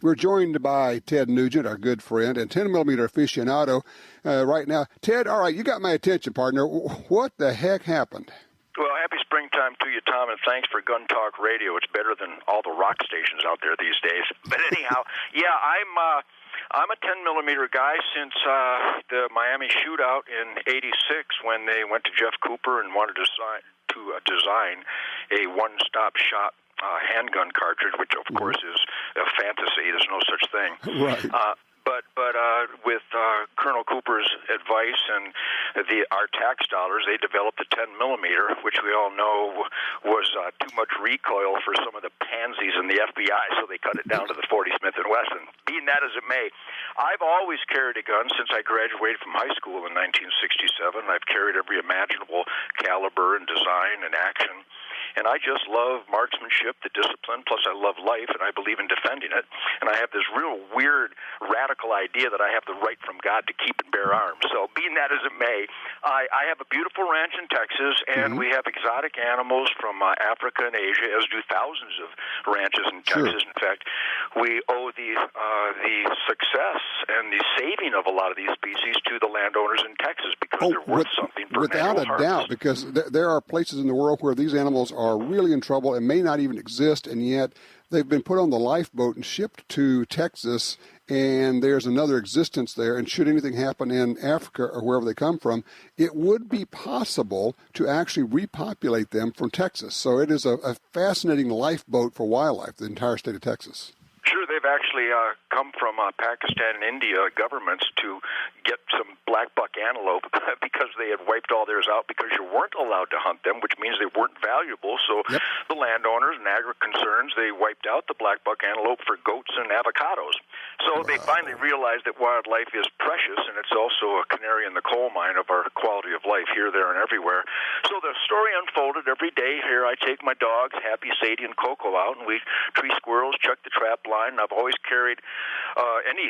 We're joined by Ted Nugent, our good friend, and 10-millimeter aficionado right now. Ted, all right, you got my attention, partner. What the heck happened? Well, happy springtime to you, Tom, and thanks for Gun Talk Radio. It's better than all the rock stations out there these days. But anyhow, yeah, I'm a 10-millimeter guy since the Miami shootout in '86 when they went to Jeff Cooper and wanted to design a one-stop shop handgun cartridge, which of course is a fantasy. There's no such thing. Right. But with Colonel Cooper's advice and our tax dollars, they developed a 10-millimeter, which we all know was too much recoil for some of the pansies in the FBI, so they cut it down to the 40 Smith & Wesson. Being that as it may, I've always carried a gun since I graduated from high school in 1967. I've carried every imaginable caliber and design and action. And I just love marksmanship, the discipline, plus I love life, and I believe in defending it. And I have this real weird, radical idea that I have the right from God to keep and bear arms. So being that as it may, I have a beautiful ranch in Texas, and we have exotic animals from Africa and Asia, as do thousands of ranches in Texas. In fact, we owe the success and the saving of a lot of these species to the landowners in Texas because they're worth something for without a doubt, because there are places in the world where these animals are really in trouble and may not even exist, and yet they've been put on the lifeboat and shipped to Texas, and there's another existence there, and should anything happen in Africa or wherever they come from, it would be possible to actually repopulate them from Texas. So it is a fascinating lifeboat for wildlife, the entire state of Texas. Sure, they've actually come from Pakistan and India governments to get some black buck antelope because they had wiped all theirs out because you weren't allowed to hunt them, which means they weren't valuable. So the landowners and agri-concerns, they wiped out the black buck antelope for goats and avocados. So they finally realized that wildlife is precious, and it's also a canary in the coal mine of our quality of life here, there, and everywhere. So the story unfolded every day. Here I take my dogs, Happy, Sadie, and Coco out, and we tree squirrels, check the trap line. I've always carried any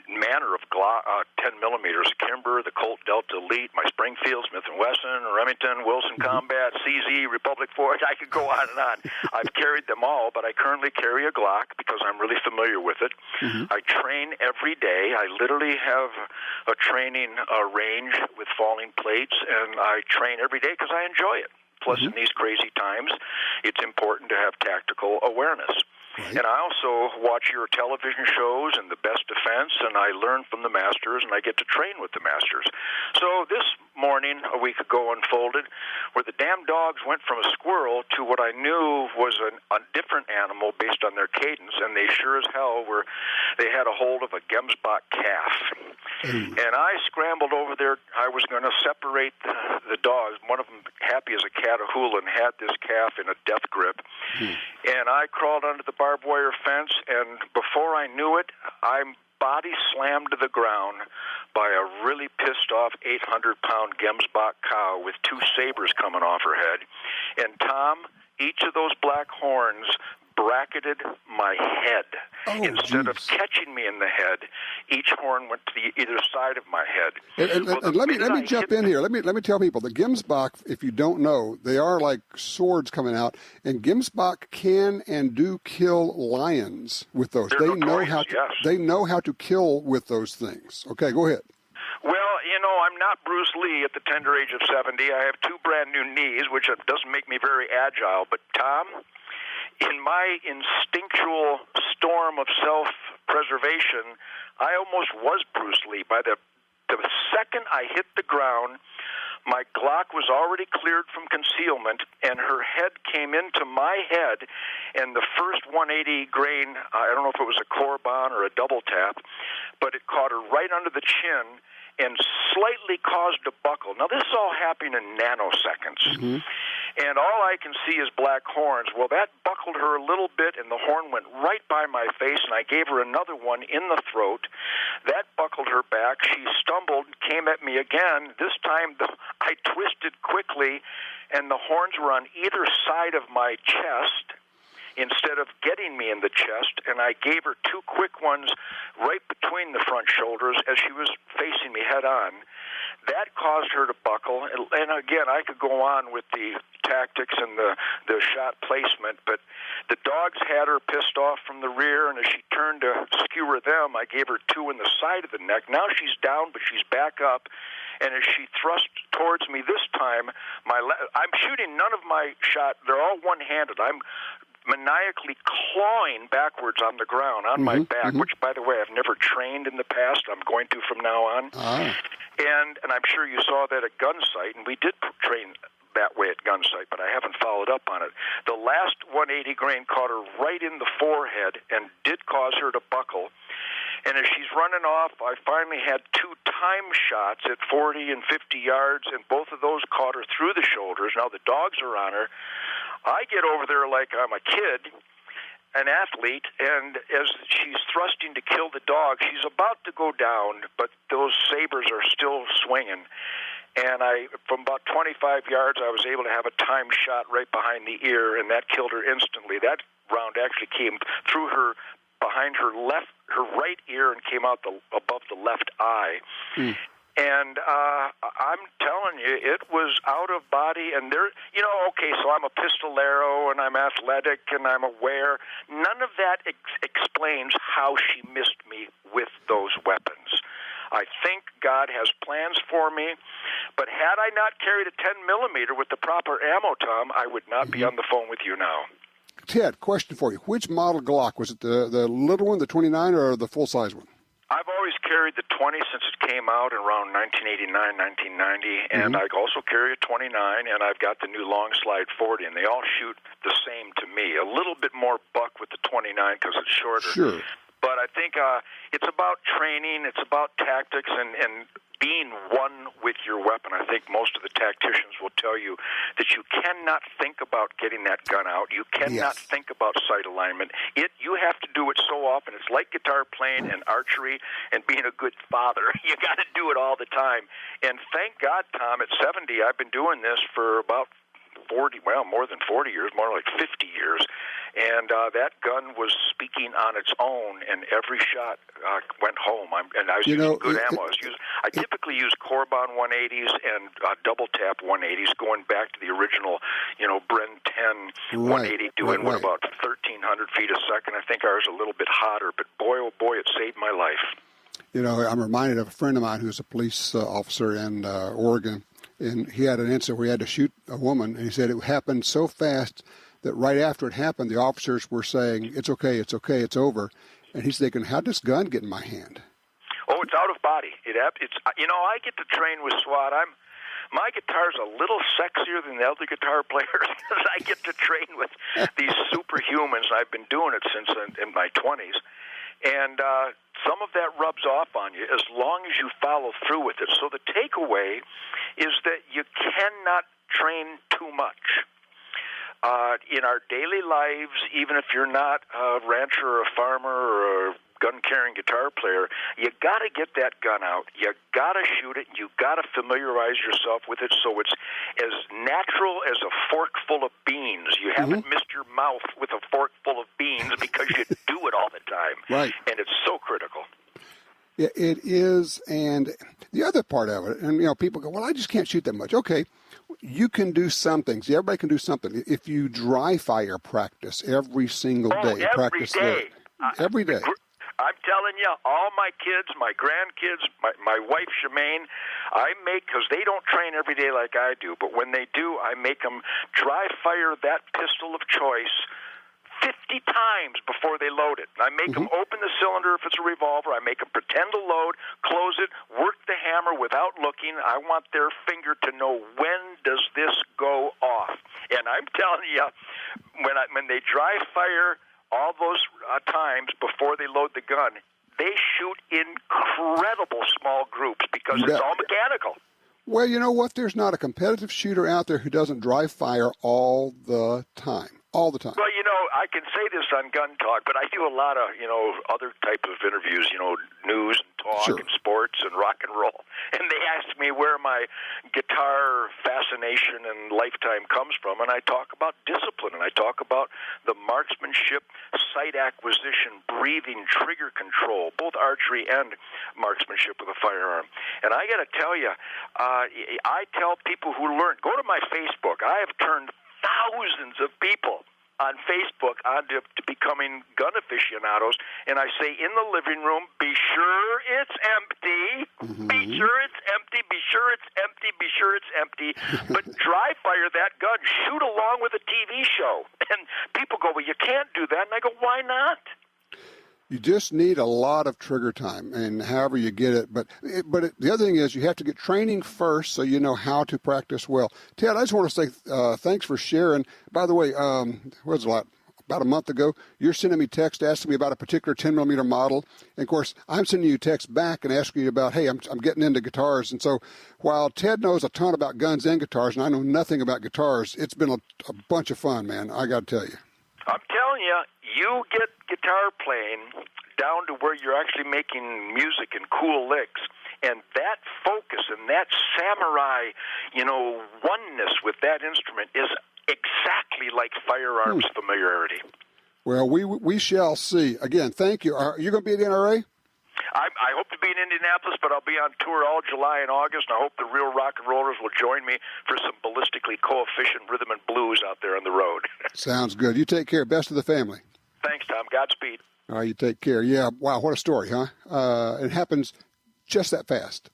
manner of 10 millimeters, Kimber, the Colt Delta Elite, my Springfield, Smith & Wesson, Remington, Wilson Combat, CZ, Republic Forge. I could go on and on. I've carried them all, but I currently carry a Glock because I'm really familiar with it. I train every day. I literally have a training range with falling plates, and I train every day because I enjoy it. Plus, in these crazy times, it's important to have tactical awareness. And I also watch your television shows and The Best Defense, and I learn from the masters, and I get to train with the masters. So this morning, a week ago, unfolded where the damn dogs went from a squirrel to what I knew was a different animal based on their cadence, and they sure as hell they had a hold of a Gemsbok calf. And I scrambled over there. I was going to separate the dogs. One of them, Happy as a Catahoula, had this calf in a death grip. And I crawled under the barbed wire fence, and before I knew it, I'm body slammed to the ground by a really pissed off 800-pound Gemsbok cow with two sabers coming off her head. And Tom, each of those black horns bracketed my head. Instead of catching me in the head, each horn went to either side of my head. And let me jump in here. Let me tell people the Gemsbok, if you don't know, they are like swords coming out, and Gemsbok can and do kill lions with those. They know how to kill with those things. Okay, go ahead. Well, I'm not Bruce Lee at the tender age of 70. I have two brand new knees, which doesn't make me very agile. But Tom, in my instinctual storm of self-preservation, I almost was Bruce Lee. By the second I hit the ground, my Glock was already cleared from concealment, and her head came into my head, and the first 180 grain, I don't know if it was a Corbin or a double tap, but it caught her right under the chin and slightly caused a buckle. Now, this is all happening in nanoseconds. And all I can see is black horns. Well, that buckled her a little bit, and the horn went right by my face, and I gave her another one in the throat. That buckled her back. She stumbled, came at me again. This time, I twisted quickly, and the horns were on either side of my chest instead of getting me in the chest, and I gave her two quick ones right between the front shoulders as she was facing me head on. That caused her to buckle. And again, I could go on with the tactics and the shot placement, but the dogs had her pissed off from the rear, and as she turned to skewer them, I gave her 2 in the side of the neck. Now she's down, but she's back up, and as she thrust towards me this time, I'm shooting none of my shot. They're all one-handed. I'm maniacally clawing backwards on the ground, on my back, which, by the way, I've never trained in the past. I'm going to from now on. And I'm sure you saw that at Gunsight, and we did train that way at Gunsight, but I haven't followed up on it. The last 180 grain caught her right in the forehead and did cause her to buckle. And as she's running off, I finally had 2 time shots at 40 and 50 yards, and both of those caught her through the shoulders. Now the dogs are on her. I get over there like I'm a kid, an athlete, and as she's thrusting to kill the dog, she's about to go down, but those sabers are still swinging. And from about 25 yards, I was able to have a time shot right behind the ear, and that killed her instantly. That round actually came through her, behind her right ear, and came out above the left eye. And I'm telling you, it was out of body. And there, okay, so I'm a pistolero, and I'm athletic, and I'm aware. None of that explains how she missed me with those weapons. I think God has plans for me, but had I not carried a 10 millimeter with the proper ammo, Tom, I would not be on the phone with you now. Ted, question for you. Which model Glock? Was it the little one, the 29, or the full-size one? I've always carried the 20 since it came out around 1989, 1990, and I also carry a 29, and I've got the new long slide 40, and they all shoot the same to me. A little bit more buck with the 29 because it's shorter. Sure. But I think it's about training, it's about tactics, and being one with your weapon. I think most of the tacticians will tell you that you cannot think about getting that gun out. You cannot think about sight alignment. You have to do it so often. It's like guitar playing and archery and being a good father. You got to do it all the time. And thank God, Tom, at 70, I've been doing this for about 40, well, more than 40 years, more like 50 years. And that gun was speaking on its own, and every shot went home. I was using good ammo. I typically use Corbon 180s and double tap 180s, going back to the original, Bren 10 180, doing about 1,300 feet a second. I think ours a little bit hotter, but boy, oh boy, it saved my life. I'm reminded of a friend of mine who's a police officer in Oregon, and he had an incident where he had to shoot a woman, and he said it happened so fast that right after it happened, the officers were saying, it's okay, it's over. And he's thinking, how'd this gun get in my hand? Oh, it's out of body. I get to train with SWAT. My guitar's a little sexier than the other guitar players because I get to train with these superhumans. I've been doing it since in my 20s. And some of that rubs off on you as long as you follow through with it. So the takeaway is that you cannot train too much. In our daily lives, even if you're not a rancher or a farmer or a gun-carrying guitar player, you got to get that gun out. You got to shoot it. You got to familiarize yourself with it so it's as natural as a fork full of beans. You haven't missed your mouth with a fork full of beans because you do it all the time. Right. And it's so critical. Yeah, it is. And the other part of it, and people go, well, I just can't shoot that much. Okay. You can do some things. Everybody can do something. If you dry fire practice every single day, every day. I'm telling you, all my kids, my grandkids, my wife, Shemaine, because they don't train every day like I do, but when they do, I make them dry fire that pistol of choice 50 times before they load it. I make them open the cylinder if it's a revolver. I make them pretend to load, close it, work the hammer without looking. I want their finger to know when does this go off. And I'm telling you, when they dry fire all those times before they load the gun, they shoot incredible small groups because it's all mechanical. Well, you know what? There's not a competitive shooter out there who doesn't dry fire all the time. all the time. Well, I can say this on Gun Talk, but I do a lot of, other type of interviews, news and talk Sure. and sports and rock and roll. And they ask me where my guitar fascination and lifetime comes from, and I talk about discipline, and I talk about the marksmanship, sight acquisition, breathing, trigger control, both archery and marksmanship with a firearm. And I got to tell you, I tell people who learn, go to my Facebook. I have turned thousands of people on Facebook onto becoming gun aficionados, and I say in the living room, be sure it's empty, be sure it's empty, be sure it's empty, be sure it's empty, but dry fire that gun, shoot along with a TV show. And people go, well, you can't do that, and I go, why not? You just need a lot of trigger time, and however you get it. But the other thing is you have to get training first so you know how to practice well. Ted, I just want to say thanks for sharing. By the way, about a month ago, you're sending me text asking me about a particular 10mm model. And, of course, I'm sending you text back and asking you about, hey, I'm getting into guitars. And so while Ted knows a ton about guns and guitars, and I know nothing about guitars, it's been a bunch of fun, man. I got to tell you. I'm telling you, you get guitar playing down to where you're actually making music and cool licks, and that focus and that samurai, oneness with that instrument is exactly like firearms familiarity. Well, we shall see. Again, thank you. Are you going to be at the NRA? I hope to be in Indianapolis, but I'll be on tour all July and August, and I hope the real rock and rollers will join me for some ballistically coefficient rhythm and blues out there on the road. Sounds good. You take care. Best of the family. Thanks, Tom. Godspeed. All right, you take care. Yeah, wow, what a story, huh? It happens just that fast.